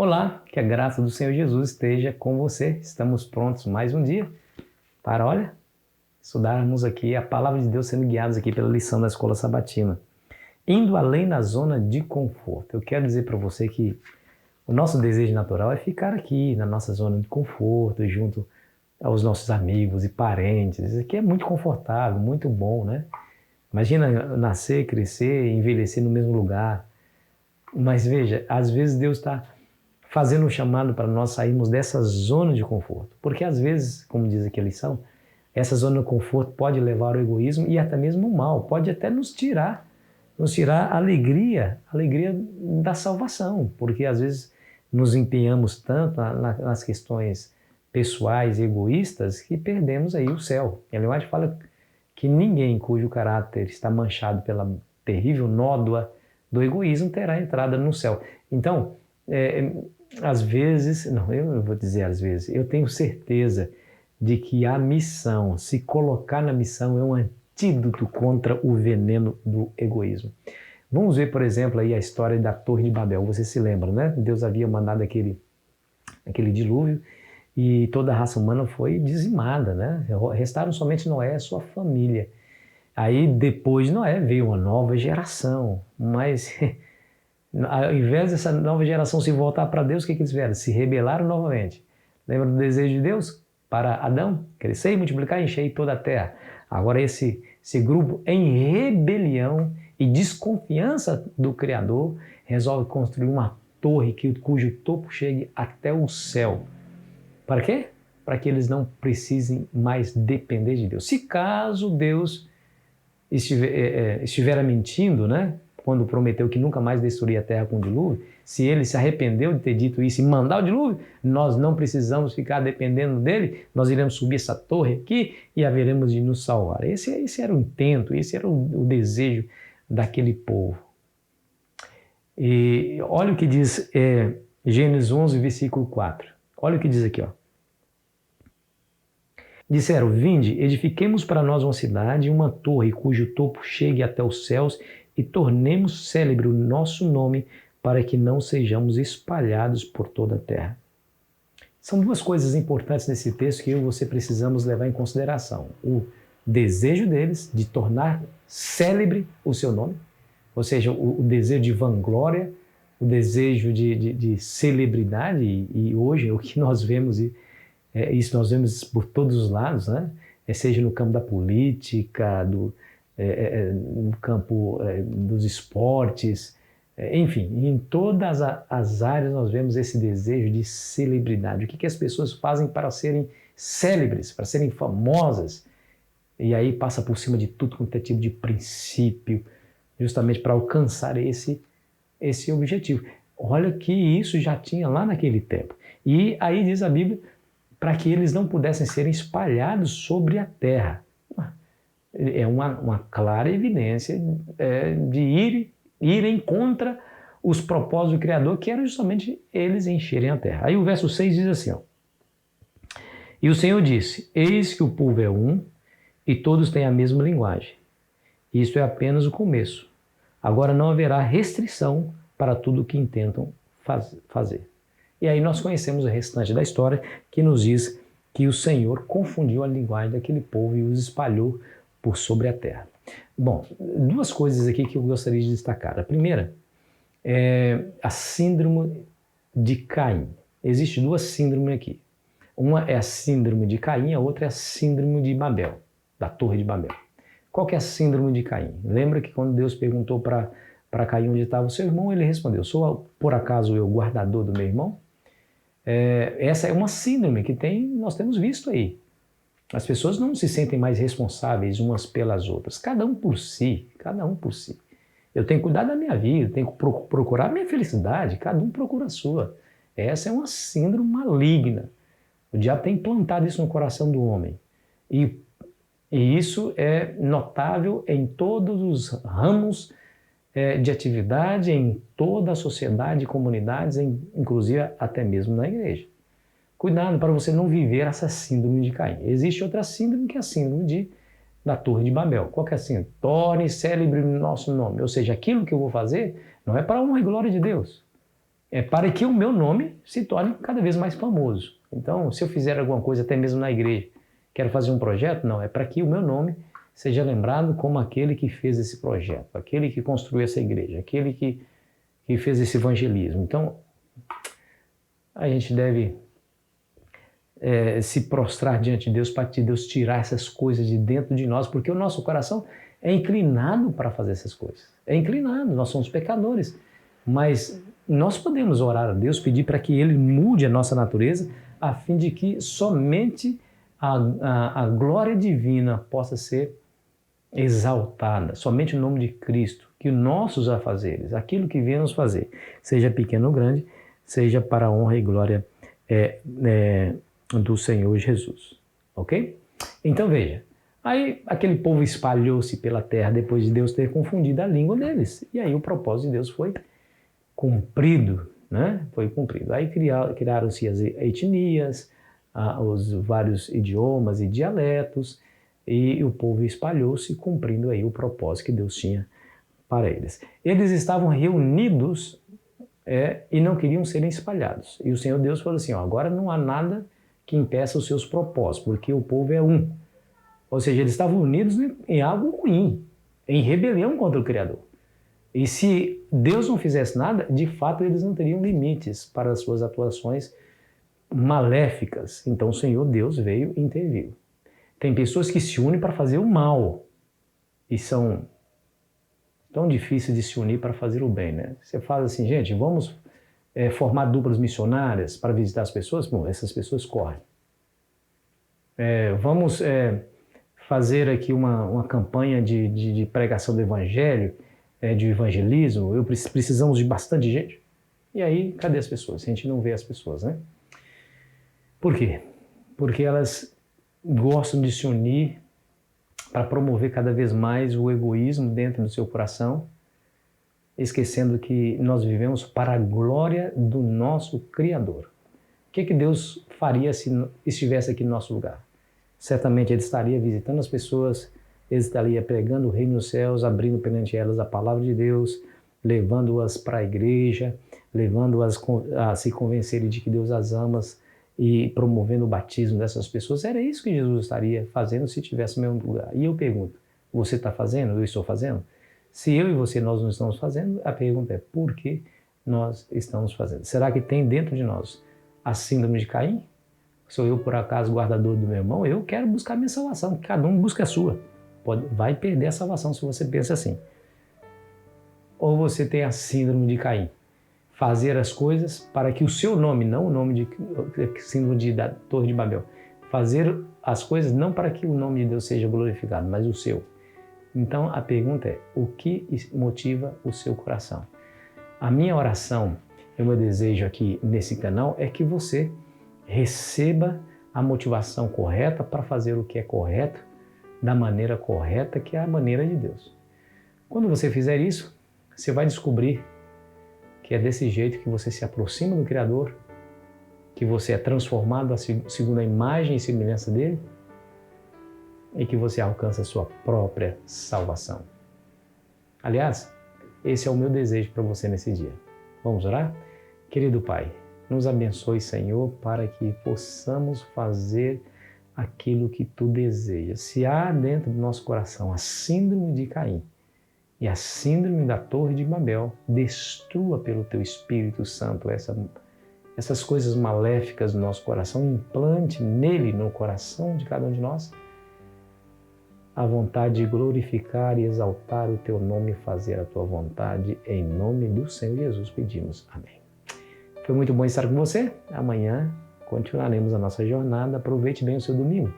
Olá, que a graça do Senhor Jesus esteja com você. Estamos prontos mais um dia para, estudarmos aqui a palavra de Deus, sendo guiados aqui pela lição da Escola Sabatina. Indo além da zona de conforto. Eu quero dizer para você que o nosso desejo natural é ficar aqui na nossa zona de conforto, junto aos nossos amigos e parentes. Isso aqui é muito confortável, muito bom, né? Imagina nascer, crescer, envelhecer no mesmo lugar. Mas veja, às vezes Deus está fazendo um chamado para nós sairmos dessa zona de conforto. Porque às vezes, como diz aqui a lição, essa zona de conforto pode levar ao egoísmo e até mesmo ao mal. Pode até nos tirar a alegria da salvação. Porque às vezes nos empenhamos tanto nas questões pessoais e egoístas que perdemos aí o céu. Ellen White fala que ninguém cujo caráter está manchado pela terrível nódoa do egoísmo terá entrada no céu. Então, às vezes, não, eu não vou dizer às vezes, eu tenho certeza de que a missão, se colocar na missão, é um antídoto contra o veneno do egoísmo. Vamos ver, por exemplo, aí a história da Torre de Babel. Você se lembra, né? Deus havia mandado aquele dilúvio e toda a raça humana foi dizimada, né? Restaram somente Noé e sua família. Aí, depois de Noé, veio uma nova geração, mas ao invés dessa nova geração se voltar para Deus, o que eles fizeram? Se rebelaram novamente. Lembra do desejo de Deus para Adão? Crescer e multiplicar e encher toda a terra. Agora esse grupo, em rebelião e desconfiança do Criador, resolve construir uma torre cujo topo chegue até o céu. Para quê? Para que eles não precisem mais depender de Deus. Se caso Deus estiver mentindo, né? Quando prometeu que nunca mais destruiria a terra com o dilúvio, se ele se arrependeu de ter dito isso e mandar o dilúvio, nós não precisamos ficar dependendo dele, nós iremos subir essa torre aqui e haveremos de nos salvar. Esse era o intento, esse era o desejo daquele povo. E olha o que diz Gênesis 11, versículo 4. Olha o que diz aqui, ó. Disseram: vinde, edifiquemos para nós uma cidade, uma torre cujo topo chegue até os céus e tornemos célebre o nosso nome para que não sejamos espalhados por toda a terra. São duas coisas importantes nesse texto que eu e você precisamos levar em consideração. O desejo deles de tornar célebre o seu nome, ou seja, o desejo de vanglória, o desejo de celebridade, e hoje o que nós vemos, isso nós vemos por todos os lados, né? Seja no campo da política, no campo dos esportes, enfim, em todas as áreas nós vemos esse desejo de celebridade. O que as pessoas fazem para serem célebres, para serem famosas? E aí passa por cima de tudo quanto é tipo de princípio, justamente para alcançar esse objetivo. Olha que isso já tinha lá naquele tempo. E aí diz a Bíblia, para que eles não pudessem ser espalhados sobre a terra. É uma clara evidência de irem contra os propósitos do Criador, que era justamente eles encherem a terra. Aí o verso 6 diz assim, ó, e o Senhor disse: eis que o povo é um, e todos têm a mesma linguagem. Isto é apenas o começo. Agora não haverá restrição para tudo o que intentam fazer. E aí nós conhecemos o restante da história, que nos diz que o Senhor confundiu a linguagem daquele povo e os espalhou por sobre a terra. Bom, duas coisas aqui que eu gostaria de destacar. A primeira é a síndrome de Caim. Existem duas síndromes aqui. Uma é a síndrome de Caim, a outra é a síndrome de Babel, da Torre de Babel. Qual que é a síndrome de Caim? Lembra que quando Deus perguntou para Caim onde estava o seu irmão, ele respondeu: sou por acaso eu guardador do meu irmão? Essa é uma síndrome que nós temos visto aí. As pessoas não se sentem mais responsáveis umas pelas outras, cada um por si. Eu tenho que cuidar da minha vida, tenho que procurar a minha felicidade, cada um procura a sua. Essa é uma síndrome maligna. O diabo tem implantado isso no coração do homem. E isso é notável em todos os ramos de atividade, em toda a sociedade, comunidades, inclusive até mesmo na igreja. Cuidado para você não viver essa síndrome de Caim. Existe outra síndrome, que é a síndrome da Torre de Babel. Qual que é a síndrome? Torne célebre o nosso nome. Ou seja, aquilo que eu vou fazer não é para a honra e glória de Deus. é para que o meu nome se torne cada vez mais famoso. Então, se eu fizer alguma coisa, até mesmo na igreja, quero fazer um projeto, não, é para que o meu nome seja lembrado como aquele que fez esse projeto, aquele que construiu essa igreja, aquele que fez esse evangelismo. Então, a gente deve se prostrar diante de Deus para que Deus tirar essas coisas de dentro de nós, porque o nosso coração é inclinado para fazer essas coisas. É inclinado, nós somos pecadores. Mas nós podemos orar a Deus, pedir para que Ele mude a nossa natureza, a fim de que somente a glória divina possa ser exaltada, somente o nome de Cristo, que os nossos afazeres, aquilo que viemos fazer, seja pequeno ou grande, seja para a honra e glória do Senhor Jesus, ok? Então veja, aí aquele povo espalhou-se pela terra depois de Deus ter confundido a língua deles, e aí o propósito de Deus foi cumprido, né? Foi cumprido. Aí criaram-se as etnias, os vários idiomas e dialetos, e o povo espalhou-se cumprindo aí o propósito que Deus tinha para eles. Eles estavam reunidos e não queriam serem espalhados. E o Senhor Deus falou assim, ó, agora não há nada que impeça os seus propósitos, porque o povo é um. Ou seja, eles estavam unidos em algo ruim, em rebelião contra o Criador. E se Deus não fizesse nada, de fato eles não teriam limites para as suas atuações maléficas. Então o Senhor Deus veio e interviu. Tem pessoas que se unem para fazer o mal e são tão difíceis de se unir para fazer o bem, né? Você fala assim, gente, vamos formar duplas missionárias para visitar as pessoas? Bom, essas pessoas correm. Vamos fazer aqui uma campanha de pregação do evangelho, de evangelismo, precisamos de bastante gente. E aí, cadê as pessoas? A gente não vê as pessoas, né? Por quê? Porque elas gostam de se unir para promover cada vez mais o egoísmo dentro do seu coração, esquecendo que nós vivemos para a glória do nosso Criador. O que Deus faria se estivesse aqui no nosso lugar? Certamente Ele estaria visitando as pessoas, Ele estaria pregando o reino dos céus, abrindo perante elas a palavra de Deus, levando-as para a igreja, levando-as a se convencerem de que Deus as ama e promovendo o batismo dessas pessoas. Era isso que Jesus estaria fazendo se estivesse no mesmo lugar. E eu pergunto, você está fazendo? Eu estou fazendo? Se eu e você nós não estamos fazendo, a pergunta é por que nós estamos fazendo? Será que tem dentro de nós a síndrome de Caim? Sou eu, por acaso, guardador do meu irmão? Eu quero buscar a minha salvação. Cada um busca a sua. Vai perder a salvação se você pensa assim. Ou você tem a síndrome de Caim. Fazer as coisas para que o seu nome, não o nome de síndrome da Torre de Babel. Fazer as coisas não para que o nome de Deus seja glorificado, mas o seu. Então a pergunta é, o que motiva o seu coração? A minha oração, o meu desejo aqui nesse canal é que você receba a motivação correta para fazer o que é correto, da maneira correta, que é a maneira de Deus. Quando você fizer isso, você vai descobrir que é desse jeito que você se aproxima do Criador, que você é transformado segundo a imagem e semelhança dele e que você alcança a sua própria salvação. Aliás, esse é o meu desejo para você nesse dia. Vamos orar? Querido Pai, nos abençoe, Senhor, para que possamos fazer aquilo que Tu desejas. Se há dentro do nosso coração a síndrome de Caim e a síndrome da Torre de Babel, destrua pelo Teu Espírito Santo essas coisas maléficas do nosso coração, implante nele, no coração de cada um de nós, a vontade de glorificar e exaltar o Teu nome e fazer a Tua vontade. Em nome do Senhor Jesus pedimos. Amém. Foi muito bom estar com você. Amanhã continuaremos a nossa jornada. Aproveite bem o seu domingo.